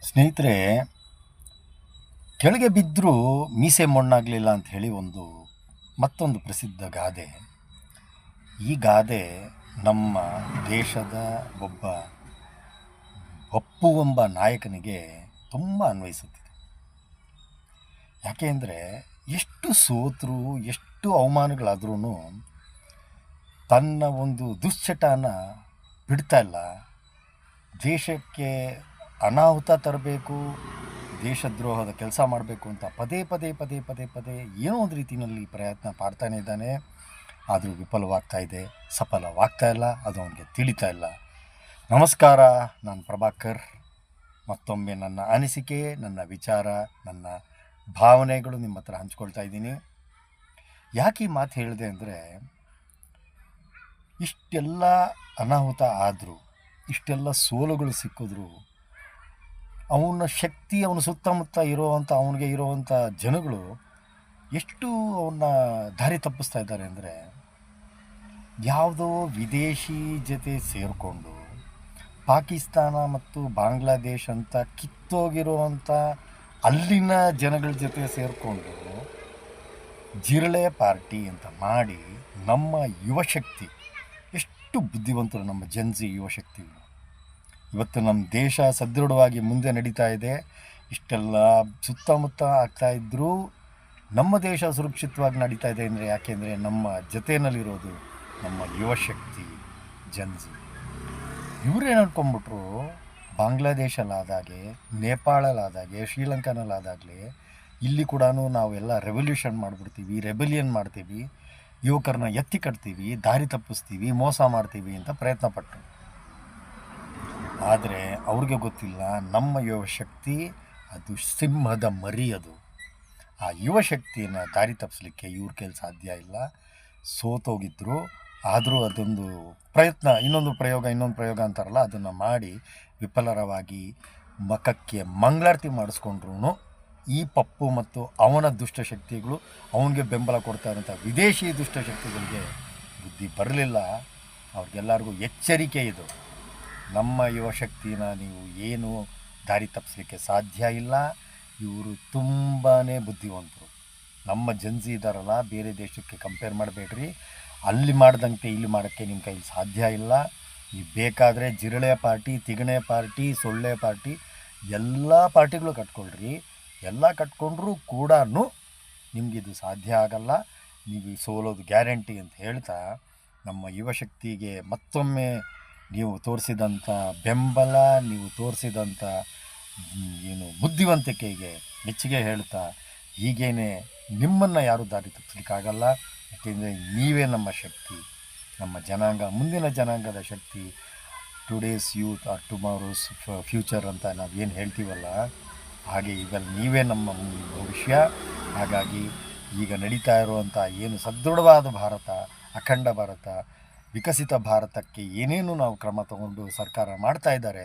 ಸ್ನೇಹಿತರೆ, ಕೆಳಗೆ ಬಿದ್ದರೂ ಮೀಸೆ ಮಣ್ಣಾಗಲಿಲ್ಲ ಅಂಥೇಳಿ ಮತ್ತೊಂದು ಪ್ರಸಿದ್ಧ ಗಾದೆ. ಈ ಗಾದೆ ನಮ್ಮ ದೇಶದ ಒಬ್ಬ ಅಪ್ಪು ಎಂಬ ನಾಯಕನಿಗೆ ತುಂಬ ಅನ್ವಯಿಸುತ್ತಿದೆ. ಯಾಕೆ ಅಂದರೆ, ಎಷ್ಟು ಸೋತರೂ ಎಷ್ಟು ಅವಮಾನಗಳಾದ್ರೂ ತನ್ನ ಒಂದು ದುಶ್ಚಟನ ಬಿಡ್ತಾ ಇಲ್ಲ. ದೇಶಕ್ಕೆ ಅನಾಹುತ ತರಬೇಕು, ದೇಶದ್ರೋಹದ ಕೆಲಸ ಮಾಡಬೇಕು ಅಂತ ಪದೇ ಪದೇ ಪದೇ ಪದೇ ಪದೇ ಏನೋ ಒಂದು ರೀತಿಯಲ್ಲಿ ಪ್ರಯತ್ನ ಮಾಡ್ತಾನೆ ಇದ್ದಾನೆ. ಆದರೂ ವಿಫಲವಾಗ್ತಾ ಇದೆ, ಸಫಲವಾಗ್ತಾ ಇಲ್ಲ, ಅದು ಅವನಿಗೆ ತಿಳಿತಾ ಇಲ್ಲ. ನಮಸ್ಕಾರ, ನಾನು ಪ್ರಭಾಕರ್. ಮತ್ತೊಮ್ಮೆ ನನ್ನ ಅನಿಸಿಕೆ, ನನ್ನ ವಿಚಾರ, ನನ್ನ ಭಾವನೆಗಳು ನಿಮ್ಮ ಹತ್ರ ಹಂಚ್ಕೊಳ್ತಾ ಇದ್ದೀನಿ. ಯಾಕೆ ಈ ಮಾತು ಹೇಳಿದೆ ಅಂದರೆ, ಇಷ್ಟೆಲ್ಲ ಅನಾಹುತ ಆದರೂ, ಇಷ್ಟೆಲ್ಲ ಸೋಲುಗಳು ಸಿಕ್ಕಿದ್ರು, ಅವನ ಶಕ್ತಿ, ಅವನ ಸುತ್ತಮುತ್ತ ಅವನಿಗೆ ಇರುವಂಥ ಜನಗಳು ಎಷ್ಟು ಅವನ್ನ ದಾರಿ ತಪ್ಪಿಸ್ತಾ ಇದ್ದಾರೆ ಅಂದರೆ, ಯಾವುದೋ ವಿದೇಶಿ ಜೊತೆ ಸೇರಿಕೊಂಡು ಪಾಕಿಸ್ತಾನ ಮತ್ತು ಬಾಂಗ್ಲಾದೇಶ್ ಅಂತ ಕಿತ್ತೋಗಿರುವಂಥ ಅಲ್ಲಿನ ಜನಗಳ ಜೊತೆ ಸೇರಿಕೊಂಡು ಜಿರಳೆ ಪಾರ್ಟಿ ಅಂತ ಮಾಡಿ ನಮ್ಮ ಯುವಶಕ್ತಿ, ಎಷ್ಟು ಬುದ್ಧಿವಂತರು ನಮ್ಮ ಜನ್ಸಿ ಯುವಶಕ್ತಿಗಳು. ಇವತ್ತು ನಮ್ಮ ದೇಶ ಸದೃಢವಾಗಿ ಮುಂದೆ ನಡೀತಾ ಇದೆ. ಇಷ್ಟೆಲ್ಲ ಸುತ್ತಮುತ್ತ ಆಗ್ತಾಯಿದ್ರೂ ನಮ್ಮ ದೇಶ ಸುರಕ್ಷಿತವಾಗಿ ನಡೀತಾ ಇದೆ ಅಂದರೆ ಯಾಕೆಂದರೆ ನಮ್ಮ ಜೊತೆಯಲ್ಲಿರೋದು ನಮ್ಮ ಯುವಶಕ್ತಿ, ಜನ್ಸಿ. ಇವರೇನು ಅನ್ಕೊಂಡ್ಬಿಟ್ರು, ಬಾಂಗ್ಲಾದೇಶಲ್ಲಾದಾಗೆ, ನೇಪಾಳಲ್ಲಾದಾಗೆ, ಶ್ರೀಲಂಕಾನಲ್ಲಾದಾಗಲಿ ಇಲ್ಲಿ ಕೂಡ ನಾವೆಲ್ಲ ರೆವಲ್ಯೂಷನ್ ಮಾಡಿಬಿಡ್ತೀವಿ, ರೆಬೆಲಿಯನ್ ಮಾಡ್ತೀವಿ, ಯುವಕರನ್ನ ಎತ್ತಿ ಕಟ್ತೀವಿ, ದಾರಿ ತಪ್ಪಿಸ್ತೀವಿ, ಮೋಸ ಮಾಡ್ತೀವಿ ಅಂತ ಪ್ರಯತ್ನಪಟ್ಟರು. ಆದರೆ ಅವ್ರಿಗೆ ಗೊತ್ತಿಲ್ಲ, ನಮ್ಮ ಯುವಶಕ್ತಿ ಅದು ಸಿಂಹದ ಮರಿ. ಅದು ಆ ಯುವಶಕ್ತಿಯನ್ನು ದಾರಿ ತಪ್ಪಿಸ್ಲಿಕ್ಕೆ ಇವ್ರ ಕೈಲಿ ಸಾಧ್ಯ ಇಲ್ಲ. ಸೋತೋಗಿದ್ದರು. ಆದರೂ ಅದೊಂದು ಪ್ರಯತ್ನ, ಇನ್ನೊಂದು ಪ್ರಯೋಗ ಅಂತಾರಲ್ಲ, ಅದನ್ನು ಮಾಡಿ ವಿಫಲರವಾಗಿ ಮಖಕ್ಕೆ ಮಂಗಳಾರತಿ ಮಾಡಿಸ್ಕೊಂಡ್ರು ಈ ಪಪ್ಪು ಮತ್ತು ಅವನ ದುಷ್ಟಶಕ್ತಿಗಳು, ಅವನಿಗೆ ಬೆಂಬಲ ಕೊಡ್ತಾ ಇರೋಂಥ ವಿದೇಶಿ ದುಷ್ಟಶಕ್ತಿಗಳಿಗೆ ಬುದ್ಧಿ ಬರಲಿಲ್ಲ. ಅವ್ರಿಗೆಲ್ಲರಿಗೂ ಎಚ್ಚರಿಕೆ ಇದು. ನಮ್ಮ ಯುವಶಕ್ತಿನ ನೀವು ಏನು ದಾರಿ ತಪ್ಪಿಸ್ಲಿಕ್ಕೆ ಸಾಧ್ಯ ಇಲ್ಲ. ಇವರು ತುಂಬಾ ಬುದ್ಧಿವಂತರು. ನಮ್ಮ ಜನ್ಸಿ ಇದ್ದಾರಲ್ಲ, ಬೇರೆ ದೇಶಕ್ಕೆ ಕಂಪೇರ್ ಮಾಡಬೇಡ್ರಿ. ಅಲ್ಲಿ ಮಾಡ್ದಂತೆ ಇಲ್ಲಿ ಮಾಡೋಕ್ಕೆ ನಿಮ್ಮ ಕೈಲಿ ಸಾಧ್ಯ ಇಲ್ಲ. ನೀವು ಬೇಕಾದರೆ ಜಿರಳೆ ಪಾರ್ಟಿ, ತಿಗಣೆ ಪಾರ್ಟಿ, ಸೊಳ್ಳೆ ಪಾರ್ಟಿ ಎಲ್ಲ ಪಾರ್ಟಿಗಳು ಕಟ್ಕೊಳ್ರಿ. ಎಲ್ಲ ಕಟ್ಕೊಂಡ್ರೂ ಕೂಡ ನಿಮಗಿದು ಸಾಧ್ಯ ಆಗಲ್ಲ. ನೀವು ಸೋಲೋದು ಗ್ಯಾರಂಟಿ ಅಂತ ಹೇಳ್ತಾ, ನಮ್ಮ ಯುವಶಕ್ತಿಗೆ ಮತ್ತೊಮ್ಮೆ ನೀವು ತೋರಿಸಿದಂಥ ಬೆಂಬಲ, ನೀವು ತೋರಿಸಿದಂಥ ಬುದ್ಧಿವಂತಿಕೆಗೆ ಮೆಚ್ಚುಗೆ ಹೇಳ್ತಾ, ಹೀಗೇನೆ ನಿಮ್ಮನ್ನು ಯಾರೂ ದಾರಿ ತಪ್ಪಿಸ್ಲಿಕ್ಕಾಗಲ್ಲ. ಯಾಕೆಂದರೆ ನೀವೇ ನಮ್ಮ ಶಕ್ತಿ, ನಮ್ಮ ಜನಾಂಗ, ಮುಂದಿನ ಜನಾಂಗದ ಶಕ್ತಿ. Today's youth are tomorrow's future ಅಂತ ನಾವೇನು ಹೇಳ್ತೀವಲ್ಲ, ಹಾಗೆ ಇವೆಲ್ಲ ನೀವೇ ನಮ್ಮ ಭವಿಷ್ಯ. ಹಾಗಾಗಿ ಈಗ ನಡೀತಾ ಇರುವಂಥ ಏನು ಸದೃಢವಾದ ಭಾರತ, ಅಖಂಡ ಭಾರತ, ವಿಕಸಿತ ಭಾರತಕ್ಕೆ ಏನೇನು ನಾವು ಕ್ರಮ ತಗೊಂಡು ಸರ್ಕಾರ ಮಾಡ್ತಾ ಇದ್ದಾರೆ,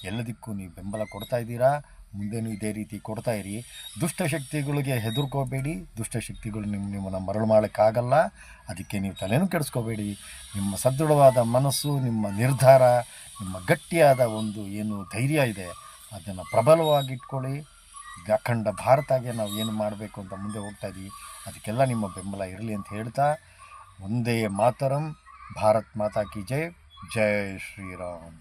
ಎಲ್ಲದಕ್ಕೂ ನೀವು ಬೆಂಬಲ ಕೊಡ್ತಾ ಇದ್ದೀರಾ. ಮುಂದೇನು ಇದೇ ರೀತಿ ಕೊಡ್ತಾ ಇರಿ. ದುಷ್ಟಶಕ್ತಿಗಳಿಗೆ ಹೆದರ್ಕೋಬೇಡಿ. ದುಷ್ಟಶಕ್ತಿಗಳು ನಿಮ್ಮನ್ನು ಮರಳು ಮಾಡೋಕ್ಕಾಗಲ್ಲ. ಅದಕ್ಕೆ ನೀವು ತಲೆನೂ ಕೆಡಿಸ್ಕೋಬೇಡಿ. ನಿಮ್ಮ ಸದೃಢವಾದ ಮನಸ್ಸು, ನಿಮ್ಮ ನಿರ್ಧಾರ, ನಿಮ್ಮ ಗಟ್ಟಿಯಾದ ಏನು ಧೈರ್ಯ ಇದೆ, ಅದನ್ನು ಪ್ರಬಲವಾಗಿಟ್ಕೊಳ್ಳಿ. ಅಖಂಡ ಭಾರತಗೆ ನಾವು ಏನು ಮಾಡಬೇಕು ಅಂತ ಮುಂದೆ ಹೋಗ್ತಾ ಇದ್ದೀವಿ, ಅದಕ್ಕೆಲ್ಲ ನಿಮ್ಮ ಬೆಂಬಲ ಇರಲಿ ಅಂತ ಹೇಳ್ತಾ, ಒಂದೇ ಮಾತರಂ. ಭಾರತ್ ಮಾತಾ ಕಿ ಜೈ. ಜೈ ಶ್ರೀರಾಮ್.